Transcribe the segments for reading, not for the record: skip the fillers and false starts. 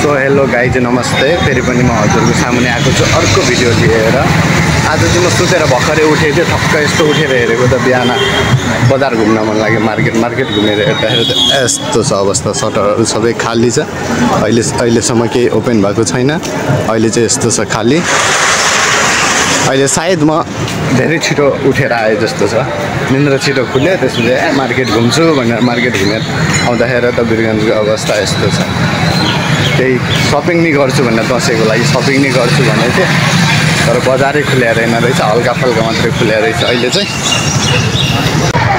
So hello guys नमस्ते फेरि पनि म हजुरको सामुने आएको छु अर्को भिडियो लिएर। आज चाहिँ म सुतेर भर्खरै उठेको थिएँ, ठक्क यस्तो उठेर हेरेको त बिहान बजार घुम्न मन लाग्यो। मार्केट घुमेर हेर्दाखेरि त यस्तो छ अवस्था, सटरहरू सबै खाली छ। अहिलेसम्म केही ओपन भएको छैन। अहिले चाहिँ यस्तो छ खाली। अहिले सायद म धेरै छिटो उठेर आए जस्तो छ। निन्द्रा छिटो खुल्यो, त्यसपछि मार्केट घुम्छु भनेर मार्केट घुमेर आउँदाखेरि त वीरगन्जको अवस्था यस्तो छ। केही सपिङ नि गर्छु भनेर दसैँको लागि सपिङ नि गर्छु भनेको थिएँ, तर बजारै खुल्या रहेन रहेछ, हल्का फल्का मात्रै खुल्या रहेछ अहिले चाहिँ।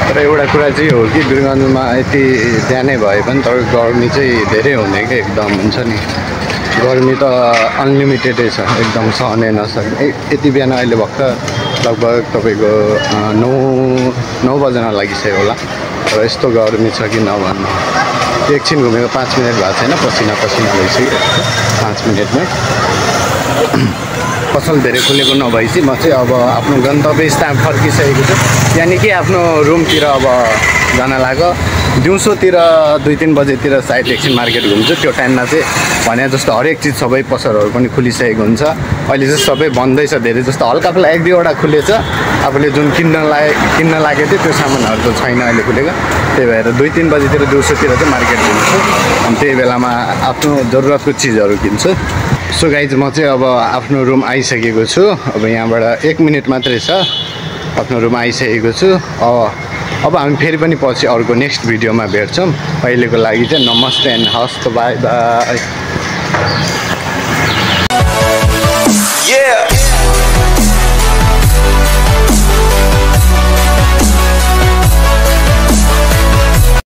तर एउटा कुरा चाहिँ हो कि वीरगन्जमा यति बिहानै भए पनि तर गर्मी चाहिँ धेरै हुने क्या, एकदम हुन्छ नि गर्मी त अनलिमिटेडै छ, एकदम सहनै नसक्ने। यति बिहान अहिले भर्खर लगभग तपाईँको 9 बज्न लागिसक्यो होला, तर यस्तो गर्मी छ कि नभन्नु। एकछिन घुमेको 5 मिनट भएको छैन, पसिना भइसक्यो 5 मिनटमै। पसल धेरै खुलेको नभएपछि म चाहिँ अब आफ्नो गन्तव्य स्थान फर्किसकेको छु। यानि कि आफ्नो रुमतिर अब जान लाग्यो। दिउँसोतिर 2-3 बजेतिर सायद एकछिन मार्केट घुम्छु। त्यो टाइममा चाहिँ भने जस्तो हरेक चिज सबै पसलहरू पनि खुलिसकेको हुन्छ। अहिले चाहिँ सबै बन्दै छ, धेरै जस्तो हल्का फुल्का 1-2वटा खुलेछ। आफूले जुन किन्न लागेको थियो त्यो सामानहरू त छैन अहिले खुलेको। त्यही भएर 2-3 बजेतिर दिउँसोतिर चाहिँ मार्केट घुम्छु, अनि त्यही बेलामा आफ्नो जरुरतको चिजहरू किन्छु। सो गाइज म चाहिँ अब आफ्नो रुम आइसकेको छु। अब यहाँबाट 1 मिनट मात्रै छ, आफ्नो रुम आइसकेको छु। अब हामी फेरि पनि पछि अर्को नेक्स्ट भिडियोमा भेट्छौँ। अहिलेको लागि चाहिँ नमस्ते एन्ड हस्त बाई बाई।